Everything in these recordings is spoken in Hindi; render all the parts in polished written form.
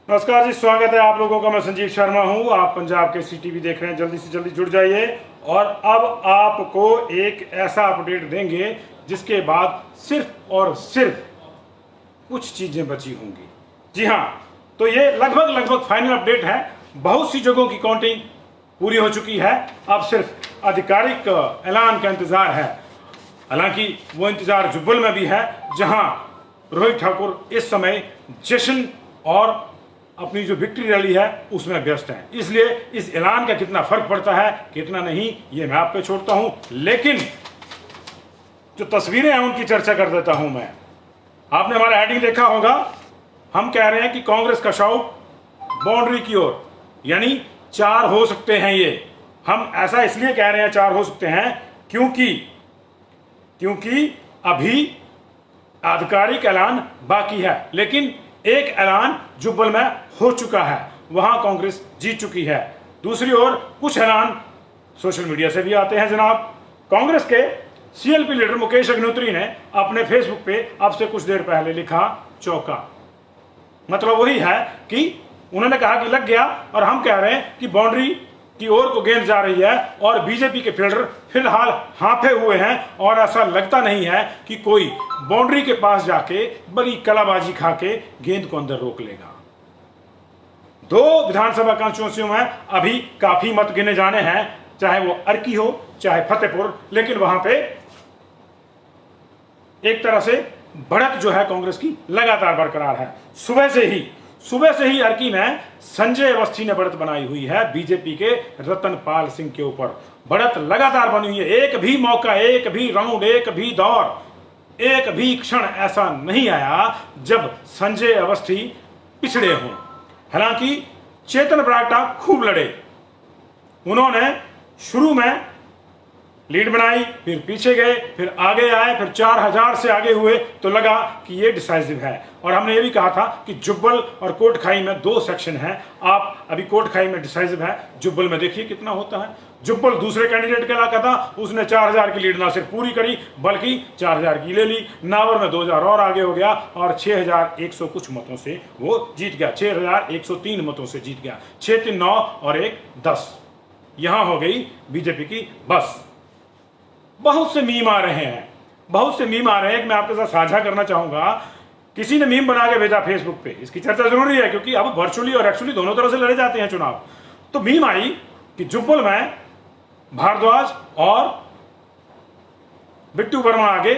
नमस्कार जी, स्वागत है आप लोगों का। मैं संजीव शर्मा हूं। आप पंजाब के CTV देख रहे हैं। जल्दी से जल्दी जुड़ जाइए। और अब आपको एक ऐसा अपडेट देंगे जिसके बाद सिर्फ और सिर्फ कुछ चीजें बची होंगी। जी हाँ, तो ये लगभग फाइनल अपडेट है। बहुत सी जगहों की काउंटिंग पूरी हो चुकी है। अब सिर्फ आधिकारिक ऐलान का इंतजार है। हालांकि वो इंतजार जुब्बल में भी है, जहां रोहित ठाकुर इस समय जश्न और अपनी जो विक्ट्री रैली है उसमें व्यस्त है। इसलिए इस ऐलान का कितना फर्क पड़ता है, कितना नहीं, ये मैं आप पे छोड़ता हूं। लेकिन जो तस्वीरें हैं उनकी चर्चा कर देता हूं मैं। आपने हमारा हेडिंग देखा होगा। हम कह रहे हैं कि कांग्रेस का शाउट बाउंड्री की ओर, यानी 4 हो सकते हैं। ये हम ऐसा इसलिए कह रहे हैं 4 हो सकते हैं क्योंकि अभी आधिकारिक ऐलान बाकी है। लेकिन एक ऐलान जुब्बल में हो चुका है, वहां कांग्रेस जीत चुकी है। दूसरी ओर कुछ ऐलान सोशल मीडिया से भी आते हैं। जनाब, कांग्रेस के CLP लीडर मुकेश अग्निहोत्री ने अपने फेसबुक पे अब से कुछ देर पहले लिखा चौका। मतलब वही है कि उन्होंने कहा कि लग गया, और हम कह रहे हैं कि बाउंड्री की ओर को गेंद जा रही है। और बीजेपी के फील्डर फिलहाल हांफे हुए हैं और ऐसा लगता नहीं है कि कोई बाउंड्री के पास जाके बड़ी कलाबाजी खा के गेंद को अंदर रोक लेगा। 2 विधानसभा कांस्टिट्यूंसियों में अभी काफी मत गिने जाने हैं, चाहे वो अर्की हो चाहे फतेहपुर। लेकिन वहां पे एक तरह से बढ़त जो है कांग्रेस की लगातार बरकरार है। सुबह से ही अर्की में संजय अवस्थी ने बढ़त बनाई हुई है बीजेपी के रतनपाल सिंह के ऊपर। बढ़त लगातार बनी हुई है। एक भी मौका, एक भी राउंड, एक भी दौर, एक भी क्षण ऐसा नहीं आया जब संजय अवस्थी पिछड़े हों। हालांकि चेतन बरागटा खूब लड़े। उन्होंने शुरू में लीड बनाई, फिर पीछे गए, फिर आगे आए, फिर 4000 से आगे हुए तो लगा कि ये डिसाइसिव है। और हमने ये भी कहा था कि जुब्बल और कोटखाई में 2 सेक्शन हैं। आप अभी कोटखाई में डिसाइसिव है, जुब्बल में देखिए कितना होता है। जुब्बल दूसरे कैंडिडेट का इलाका था, उसने 4000 की लीड ना सिर्फ पूरी करी बल्कि 4000 की ले ली। नावर में 2000 और आगे हो गया और 6100 कुछ मतों से वो जीत गया। 6103 मतों से जीत गया। 6 3 9 और 1 10। यहां हो गई बीजेपी की बस। बहुत से मीम आ रहे हैं, एक मैं आपके साथ साझा करना चाहूंगा। किसी ने मीम बना के भेजा फेसबुक पे, इसकी चर्चा जरूरी है क्योंकि अब वर्चुअली और एक्चुअली दोनों तरह से लड़े जाते हैं चुनाव। तो मीम आई कि जुब्बल में भारद्वाज और बिट्टू वर्मा आगे,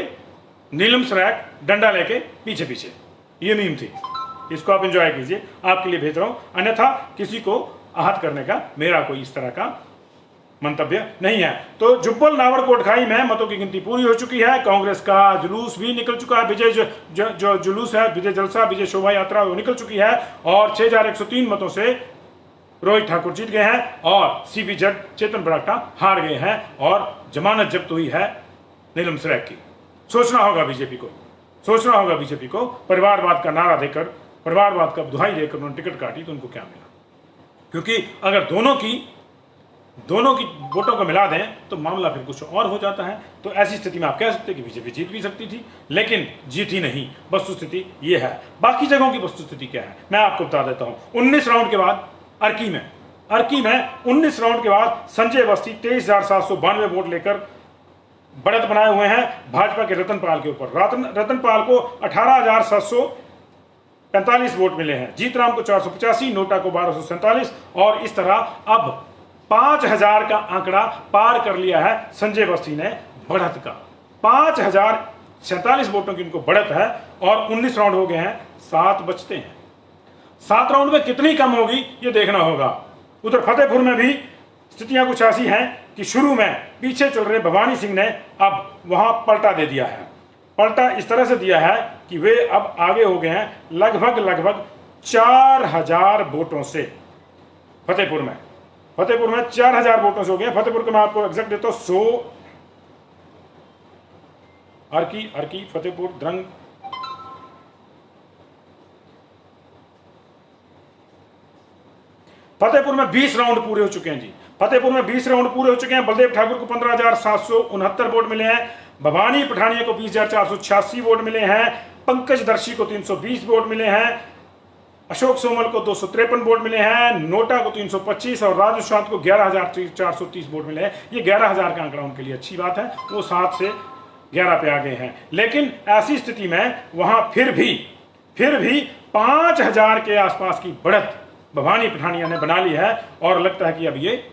नीलम सराय डंडा लेके पीछे पीछे। ये मीम थी, इसको आप एंजॉय कीजिए, आपके लिए भेज रहा हूं। अन्यथा किसी को आहत करने का मेरा कोई इस तरह का मंतव्य नहीं है। तो जुब्बल नावर कोटखाई में मतों की गिनती पूरी हो चुकी है। कांग्रेस का जुलूस भी निकल चुका है। विजय जो जुलूस है, विजय जलसा, विजय शोभा यात्रा, वो निकल चुकी है। और 6103 मतों से रोहित ठाकुर जीत गए हैं और CP जज चेतन बरागटा हार गए हैं और जमानत जब्त हुई है नीलम सराय की। सोचना होगा बीजेपी को, परिवारवाद का नारा देकर, परिवारवाद का दुहाई देकर उन्होंने टिकट काटी तो उनको क्या मिला। क्योंकि अगर दोनों की वोटों को मिला दें तो मामला फिर कुछ और हो जाता है। तो ऐसी स्थिति में आप कह सकते हैं कि बीजेपी जीत भी सकती थी, लेकिन जीती नहीं। वस्तुस्थिति ये है। बाकी जगहों की वस्तुस्थिति क्या है मैं आपको बता देता हूं। 19 राउंड के बाद अर्की में 19 राउंड के बाद संजय अवस्थी 23,792 वोट लेकर बढ़त बनाए हुए हैं भाजपा के रतनपाल के ऊपर। रतनपाल को 18,745 वोट मिले हैं। जीतराम को 485, नोटा को 1247 और इस तरह अब 5000 का आंकड़ा पार कर लिया है संजय अवस्थी ने बढ़त का। 5047 वोटों की उनको बढ़त है और 19 राउंड हो गए हैं, 7 बचते हैं। 7 राउंड में कितनी कम होगी ये देखना होगा। उधर फतेहपुर में भी स्थितियां कुछ ऐसी हैं कि शुरू में पीछे चल रहे भवानी सिंह ने अब वहां पलटा दे दिया है। पलटा इस तरह से दिया है कि वे अब आगे हो गए हैं लगभग 4000 वोटों से। फतेहपुर में 4000 वोटों से हो गए। फतेहपुर का मैं आपको एग्जैक्ट देता हूं। 100 अर्की फतेहपुर द्रंग फतेहपुर में 20 राउंड पूरे हो चुके हैं जी। बलदेव ठाकुर को 15,769 वोट मिले हैं। भवानी पठानिया को 20,486 वोट मिले हैं। पंकज दर्शी को 320 वोट मिले हैं। अशोक सोमल को 253 वोट मिले हैं, नोटा को 325 और राजू शांत को 11,430 वोट मिले हैं। ये 11,000 का आंकड़ा उनके लिए अच्छी बात है, वो 7 से 11 पे आ गए हैं। लेकिन ऐसी स्थिति में वहां फिर भी 5,000 के आसपास की बढ़त भवानी पठानिया ने बना ली है और लगता है कि अब ये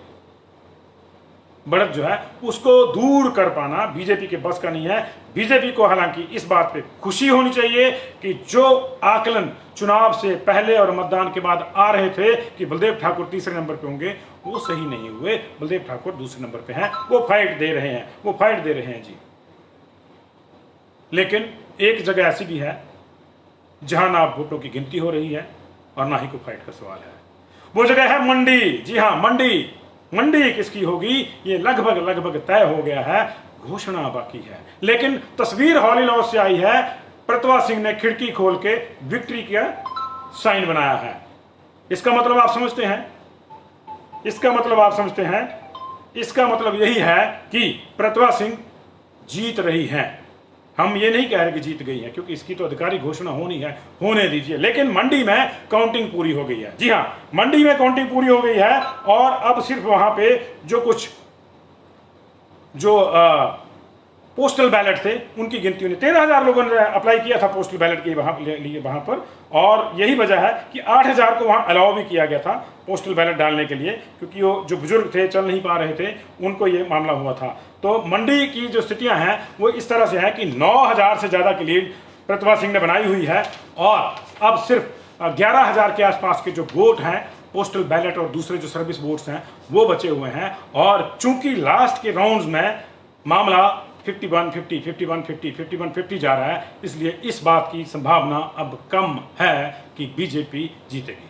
बढ़त जो है उसको दूर कर पाना बीजेपी के बस का नहीं है। बीजेपी को हालांकि इस बात पे खुशी होनी चाहिए कि जो आकलन चुनाव से पहले और मतदान के बाद आ रहे थे कि बलदेव ठाकुर तीसरे नंबर पे होंगे, वो सही नहीं हुए। बलदेव ठाकुर दूसरे नंबर पे हैं, वो फाइट दे रहे हैं जी। लेकिन एक जगह ऐसी भी है जहां ना वोटों की गिनती हो रही है और ना ही कोई फाइट का सवाल है। वो जगह है मंडी। जी हां, मंडी किसकी होगी ये लगभग तय हो गया है, घोषणा बाकी है। लेकिन तस्वीर हॉली लॉस से आई है, प्रतिभा सिंह ने खिड़की खोल के विक्ट्री का साइन बनाया है। इसका मतलब आप समझते हैं, इसका मतलब यही है कि प्रतिभा सिंह जीत रही हैं। हम ये नहीं कह रहे कि जीत गई है, क्योंकि इसकी तो अधिकारी घोषणा होने दीजिए। लेकिन मंडी में काउंटिंग पूरी हो गई है। जी हां, मंडी में काउंटिंग पूरी हो गई है और अब सिर्फ वहां पे जो पोस्टल बैलेट थे उनकी गिनती होनी। 13,000 लोगों ने अप्लाई किया था पोस्टल बैलेट के लिए वहां पर, और यही वजह है कि 8,000 को वहां अलाउ भी किया गया था पोस्टल बैलेट डालने के लिए, क्योंकि वो जो बुजुर्ग थे, चल नहीं पा रहे थे, उनको ये मामला हुआ था। तो मंडी की जो स्थितियां हैं वो इस तरह से है कि 9,000 से ज्यादा की लीड प्रतिभा सिंह ने बनाई हुई है और अब सिर्फ 11,000 के आसपास के जो वोट हैं पोस्टल बैलेट और दूसरे जो सर्विस वोट्स हैं वो बचे हुए हैं। और चूंकि लास्ट के राउंड्स में मामला 51-50, 51-50, 51-50 जा रहा है, इसलिए इस बात की संभावना अब कम है कि बीजेपी जीतेगी।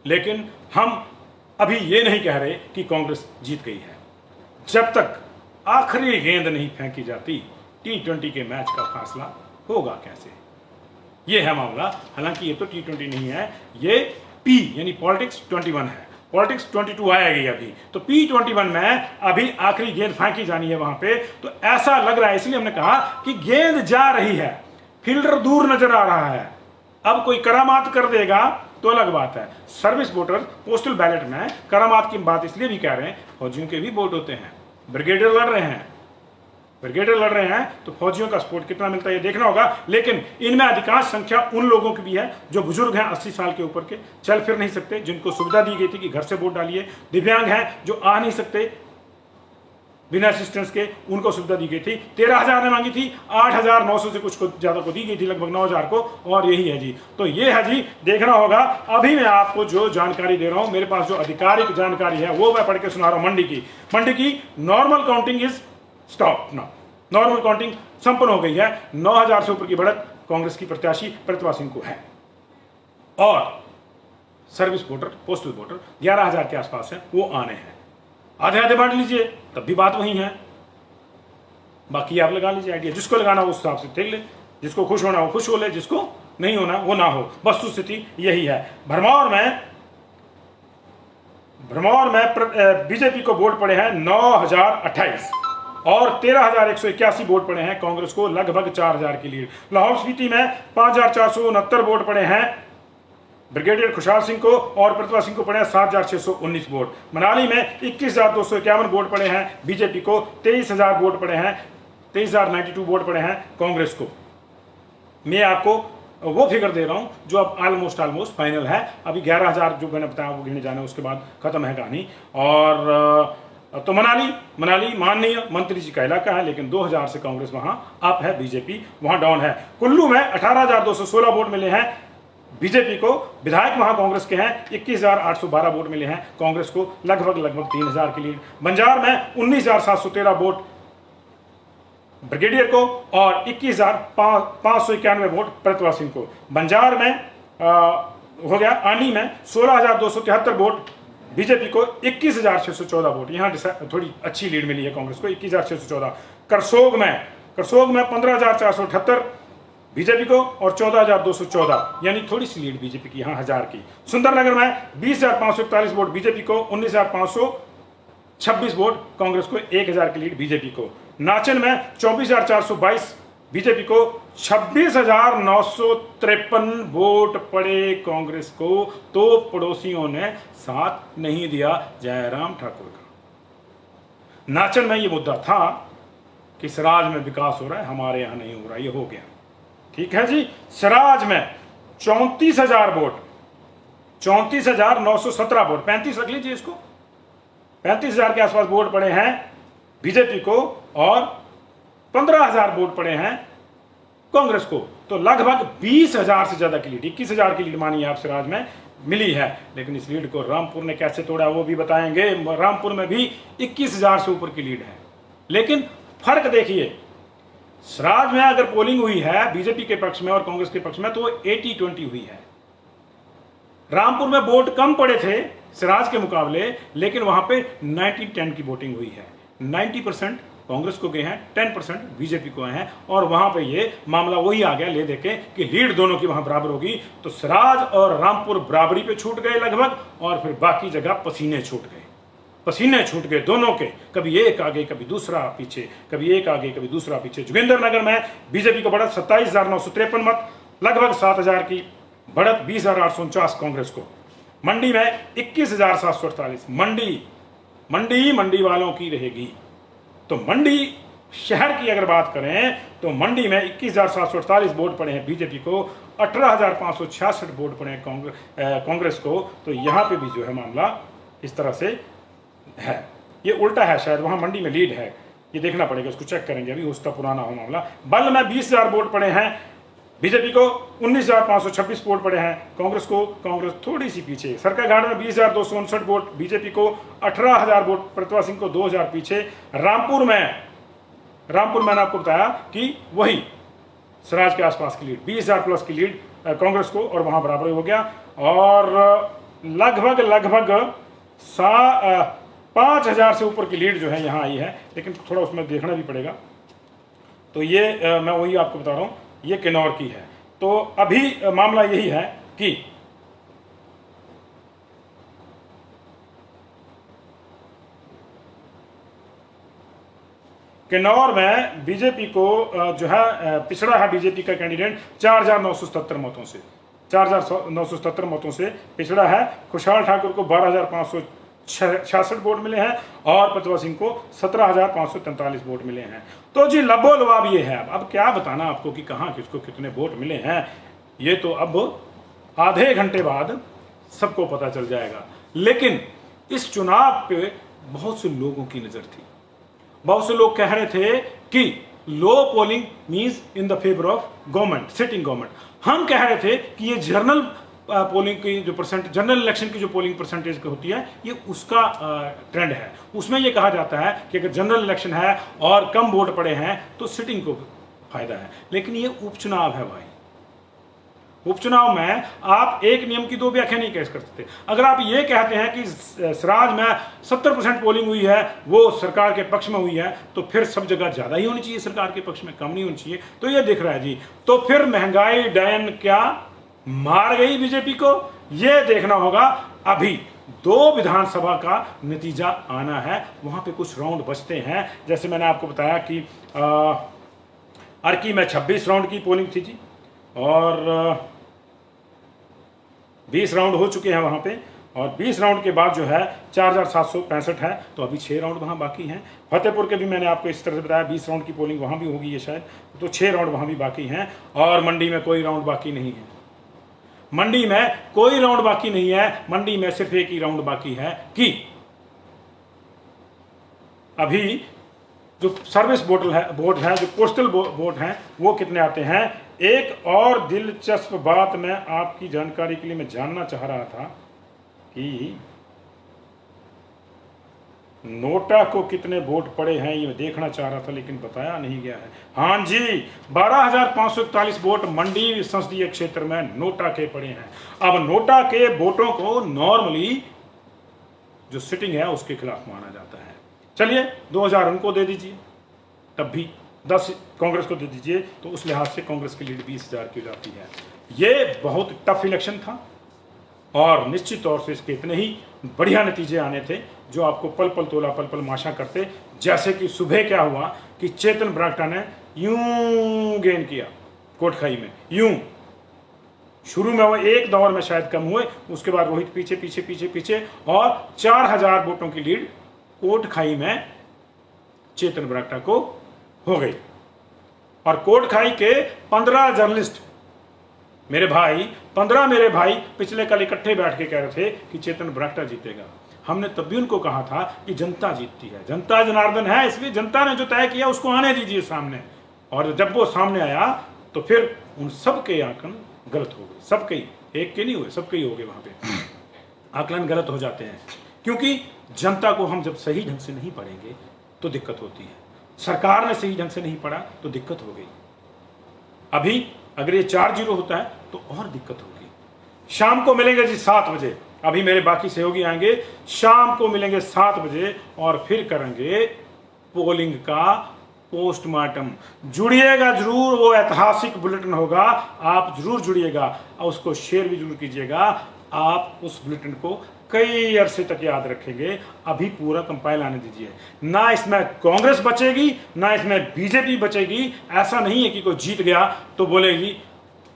लेकिन हम अभी ये नहीं कह रहे कि कांग्रेस जीत गई है। जब तक आखिरी गेंद नहीं फेंकी जाती, T20 के मैच का फैसला होगा कैसे, ये है मामला। हालांकि ये तो T20 नहीं है, ये P यानी पॉलिटिक्स 21 है। पॉलिटिक्स 22 आएगी अभी, तो P21 में अभी आखिरी गेंद फेंकी जानी है वहां पे। तो ऐसा लग रहा है, इसलिए हमने कहा कि गेंद जा रही है, फील्डर दूर नजर आ रहा है। अब कोई करामात कर देगा तो अलग बात है। सर्विस वोटर पोस्टल बैलेट में करामात की बात इसलिए भी कह रहे हैं, फौजियों के भी वोट होते हैं, ब्रिगेडियर लड़ रहे हैं तो फौजियों का सपोर्ट कितना मिलता है ये देखना होगा। लेकिन इनमें अधिकांश संख्या उन लोगों की भी है जो बुजुर्ग हैं, 80 साल के ऊपर के, चल फिर नहीं सकते, जिनको सुविधा दी गई थी कि घर से वोट डालिए। दिव्यांग हैं जो आ नहीं सकते बिना असिस्टेंस के, उनको सुविधा दी गई थी। 13,000 ने मांगी थी, 8,900 से कुछ को ज्यादा को दी गई थी, लगभग 9,000 को, और यही है जी। तो ये है जी, देखना होगा। अभी मैं आपको जो जानकारी दे रहा हूं, मेरे पास जो आधिकारिक जानकारी है वो मैं पढ़ के सुना रहा हूं। मंडी की normal counting is stop now, normal counting संपन्न हो गई है। 9,000 से ऊपर की बढ़त कांग्रेस की प्रत्याशी प्रतिभा सिंह को है और सर्विस वोटर पोस्टल वोटर 11,000 के आसपास है, वो आने हैं। आधे बांट लीजिए तब भी बात वही है। बाकी आप लगा लीजिए आइडिया, जिसको लगाना हो उस हिसाब से देख ले, जिसको खुश होना हो खुश हो ले, जिसको नहीं होना वो ना हो। वस्तु स्थिति यही है। भरमौर में बीजेपी को वोट पड़े हैं 9,028 और 13,181 वोट पड़े हैं कांग्रेस को, लगभग 4,000 की लीड। लाहौल स्पीति में 5,469 वोट पड़े हैं ब्रिगेडियर खुशहाल सिंह को और प्रतिभा सिंह को पड़े हैं 7,619 वोट। मनाली में 21,251 वोट पड़े हैं बीजेपी को, 23,000 वोट पड़े हैं, 23,092 वोट पड़े हैं कांग्रेस को। मैं आपको वो फिगर दे रहा हूं जो अब ऑलमोस्ट फाइनल है। अभी 11,000 जो मैंने बताया वो गिने जाने, उसके बाद खत्म है कहानी। और तो मनाली माननीय मंत्री जी का इलाका है, लेकिन 2,000 से कांग्रेस वहां अप है, बीजेपी वहां डाउन है। कुल्लू में 18,216 वोट मिले हैं बीजेपी को, विधायक वहां कांग्रेस के हैं, 21,812 वोट मिले हैं कांग्रेस को, लगभग 3,000 की लीड। बंजार में 19,713 वोट ब्रिगेडियर को और 21,591 वोट प्रतिभा सिंह को। बंजार में हो गया। आनी में 16,273 वोट बीजेपी को, 21,614 वोट, यहां थोड़ी अच्छी लीड मिली है कांग्रेस को, 21,614। करसोग में 15,478 बीजेपी को और 14,214, यानी थोड़ी सी लीड बीजेपी की, यहां 1,000 की। सुंदरनगर में 20,541 वोट बीजेपी को, 19,526 वोट कांग्रेस को, 1,000 की लीड बीजेपी को। नाचन में 24,422 बीजेपी को 26,953 वोट पड़े कांग्रेस को, तो पड़ोसियों ने साथ नहीं दिया जयराम ठाकुर का। नाचन में ये मुद्दा था कि सराज में विकास हो रहा है, हमारे यहां नहीं हो रहा, ये हो गया। ठीक है जी, सराज में 34,000 वोट, 34,917 वोट, 35 रख लीजिए इसको, 35,000 के आसपास वोट पड़े हैं बीजेपी को और 15,000 वोट पड़े हैं कांग्रेस को। तो लगभग 20,000 से ज्यादा की लीड, 21,000 की लीड मानिए आप सराज में मिली है। लेकिन इस लीड को रामपुर ने कैसे तोड़ा वो भी बताएंगे। रामपुर में भी 21,000 से ऊपर की लीड है। लेकिन फर्क देखिए, सराज में अगर पोलिंग हुई है बीजेपी के पक्ष में और कांग्रेस के पक्ष में तो 80-20 हुई है। रामपुर में वोट कम पड़े थे सराज के मुकाबले, लेकिन वहां पे 90-10 की वोटिंग हुई है। 90% कांग्रेस को गए हैं, 10% बीजेपी को हैं, और वहां पे ये मामला वही आ गया ले देके कि लीड दोनों की वहां बराबर होगी। तो सराज और रामपुर बराबरी पे छूट गए लगभग, और फिर बाकी जगह पसीने छूट गए, पसीने छूट गए दोनों के, कभी एक आगे कभी दूसरा पीछे, कभी एक आगे कभी दूसरा पीछे। जोगिंदरनगर में बीजेपी को बढ़त 27,953 मत, लगभग 7,000 की बढ़त, 20,849 कांग्रेस को। मंडी में 21,748, मंडी वालों की रहेगी। तो मंडी शहर की अगर बात करें तो मंडी में 21,748 वोट पड़े हैं बीजेपी को, 18,566 वोट पड़े हैं कांग्रेस को। तो यहां पे भी जो है मामला इस तरह से है, ये उल्टा है, शायद वहां मंडी में लीड है, ये देखना पड़ेगा, उसको चेक करेंगे, अभी उसका पुराना हो मामला। बल्ल में 20,000 वोट पड़े हैं बीजेपी को, 19,526 वोट पड़े हैं कांग्रेस को, कांग्रेस थोड़ी सी पीछे। सरकाघाट में 20,259 वोट बीजेपी को, 18,000 वोट प्रतिभा सिंह को, 2,000 पीछे। रामपुर में मैंने आपको बताया कि वही सराज के आसपास की लीड, 20,000 प्लस की लीड कांग्रेस को, और वहां बराबर हो गया। और लगभग 5,000 से ऊपर की लीड जो है यहाँ आई है, लेकिन थोड़ा उसमें देखना भी पड़ेगा। तो ये मैं वही आपको बता रहा हूँ, ये किन्नौर की है। तो अभी मामला यही है कि किन्नौर में बीजेपी को जो है पिछड़ा है बीजेपी का कैंडिडेट 4,977 मतों से, 4,977 मतों से पिछड़ा है। खुशहाल ठाकुर को 12,566 वोट मिले हैं और प्रतिभा सिंह को 17,543 वोट मिले हैं। तो जी लबो लबाब ये है। अब क्या बताना आपको कि कहाँ किसको कितने वोट मिले हैं, ये तो अब आधे घंटे बाद सबको पता चल जाएगा। लेकिन इस चुनाव पे बहुत से लोगों की नजर थी, बहुत से लोग कह रहे थे कि low polling means in the favour of government, sitting government. हम कह रहे थे कि ये जनरल पोलिंग की जो जनरल इलेक्शन की जो पोलिंग परसेंटेज होती है, ये उसका ट्रेंड है। उसमें ये कहा जाता है कि अगर जनरल इलेक्शन है और कम वोट पड़े हैं तो सिटिंग को फायदा है। लेकिन ये उपचुनाव है भाई, उपचुनाव में आप एक नियम की दो व्याख्या नहीं कह सकते। अगर आप ये कहते हैं कि सराज में 70% पोलिंग हुई है, वो सरकार के पक्ष में हुई है, तो फिर सब जगह ज्यादा ही होनी चाहिए सरकार के पक्ष में, कम नहीं होनी चाहिए। तो ये दिख रहा है जी। तो फिर महंगाई डायन क्या मार गई बीजेपी को, ये देखना होगा। अभी 2 विधानसभा का नतीजा आना है, वहां पे कुछ राउंड बचते हैं। जैसे मैंने आपको बताया कि अर्की में 26 राउंड की पोलिंग थी जी, और 20 राउंड हो चुके हैं वहां पे, और 20 राउंड के बाद जो है 4,765 है, तो अभी 6 राउंड वहां बाकी हैं। फतेहपुर के भी मैंने आपको इस तरह से बताया 20 राउंड की पोलिंग वहां भी होगी है शायद, तो 6 राउंड वहां भी बाकी हैं। और मंडी में कोई राउंड बाकी नहीं है, मंडी में कोई राउंड बाकी नहीं है। मंडी में सिर्फ एक ही राउंड बाकी है कि अभी जो सर्विस वोट है, जो पोस्टल वोट हैं, वो कितने आते हैं। एक और दिलचस्प बात मैं आपकी जानकारी के लिए मैं जानना चाह रहा था कि नोटा को कितने वोट पड़े हैं, ये देखना चाह रहा था, लेकिन बताया नहीं गया है। हाँ जी, 12,541 वोट मंडी संसदीय क्षेत्र में नोटा के पड़े हैं। अब नोटा के वोटों को नॉर्मली जो सिटिंग है उसके खिलाफ माना जाता है। चलिए 2,000 उनको दे दीजिए, तब भी 10 कांग्रेस को दे दीजिए, तो उस लिहाज से कांग्रेस की लीड 20,000 की जाती है। ये बहुत टफ इलेक्शन था और निश्चित तौर से इसके इतने ही बढ़िया नतीजे आने थे जो आपको पल पल तोला पल पल माशा करते। जैसे कि सुबह क्या हुआ कि चेतन बरागटा ने यूं गेन किया कोटखाई में, यूं। शुरू में वो एक दौर में शायद कम हुए, उसके बाद रोहित पीछे पीछे पीछे पीछे और 4000 वोटों की लीड कोटखाई में चेतन बरागटा को हो गई। और कोटखाई के 15 जर्नलिस्ट मेरे भाई, 15 मेरे भाई पिछले कल इकट्ठे बैठ के कह रहे थे कि चेतन बरागटा जीतेगा। हमने तब भी उनको कहा था कि जनता जीतती है, जनता जनार्दन है, इसलिए जनता ने जो तय किया उसको आने दीजिए सामने। और जब वो सामने आया तो फिर उन सबके आंकलन गलत हो गए, सबके ही, एक के नहीं हुए, सबके ही हो गए। वहां पे आकलन गलत हो जाते हैं, क्योंकि जनता को हम जब सही ढंग से नहीं पढ़ेंगे तो दिक्कत होती है। सरकार ने सही ढंग से नहीं पढ़ा तो दिक्कत हो गई। अभी अगर ये 4-0 होता है तो और दिक्कत होगी। शाम को मिलेंगे जी 7 बजे, अभी मेरे बाकी सहयोगी आएंगे, शाम को मिलेंगे 7 बजे और फिर करेंगे पोलिंग का पोस्टमार्टम। जुड़िएगा जरूर, वो ऐतिहासिक बुलेटिन होगा, आप जरूर जुड़िएगा और उसको शेयर भी जरूर कीजिएगा। आप उस बुलेटिन को कई अरसे तक याद रखेंगे। अभी पूरा कंपाइल आने दीजिए, ना इसमें कांग्रेस बचेगी ना इसमें बीजेपी बचेगी। ऐसा नहीं है कि कोई जीत गया तो बोलेगी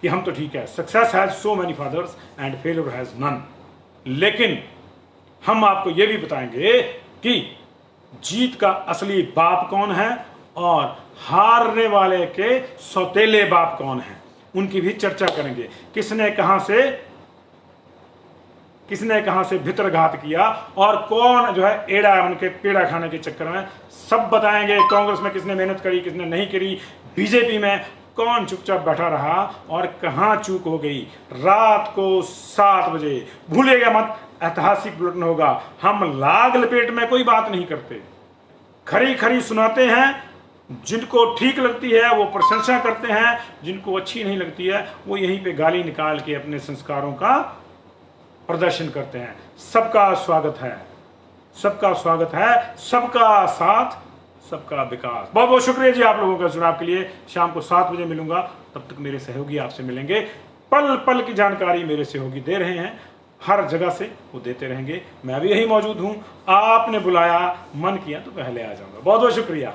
कि हम तो ठीक है। Success has so many fathers and failure has none. लेकिन हम आपको यह भी बताएंगे कि जीत का असली बाप कौन है और हारने वाले के सौतेले बाप कौन है, उनकी भी चर्चा करेंगे। किसने कहां से भितरघात किया और कौन जो है एड़ा उनके पेड़ा खाने के चक्कर में, सब बताएंगे। कांग्रेस में किसने मेहनत करी, किसने नहीं करी, बीजेपी में कौन चुपचाप बैठा रहा और कहां चूक हो गई। रात को 7 बजे भूलिएगा मत, ऐतिहासिक बुलेटिन होगा। हम लाग लपेट में कोई बात नहीं करते, खरी खरी सुनाते हैं। जिनको ठीक लगती है वो प्रशंसा करते हैं, जिनको अच्छी नहीं लगती है वो यहीं पे गाली निकाल के अपने संस्कारों का प्रदर्शन करते हैं। सबका स्वागत है, सबका स्वागत है, सबका साथ सबका विकास। बहुत बहुत शुक्रिया जी आप लोगों का चुनाव के लिए। शाम को 7 बजे मिलूंगा, तब तक मेरे सहयोगी आपसे मिलेंगे। पल पल की जानकारी मेरे सहयोगी दे रहे हैं, हर जगह से वो देते रहेंगे। मैं भी यही मौजूद हूं, आपने बुलाया, मन किया तो पहले आ जाऊंगा। बहुत बहुत शुक्रिया।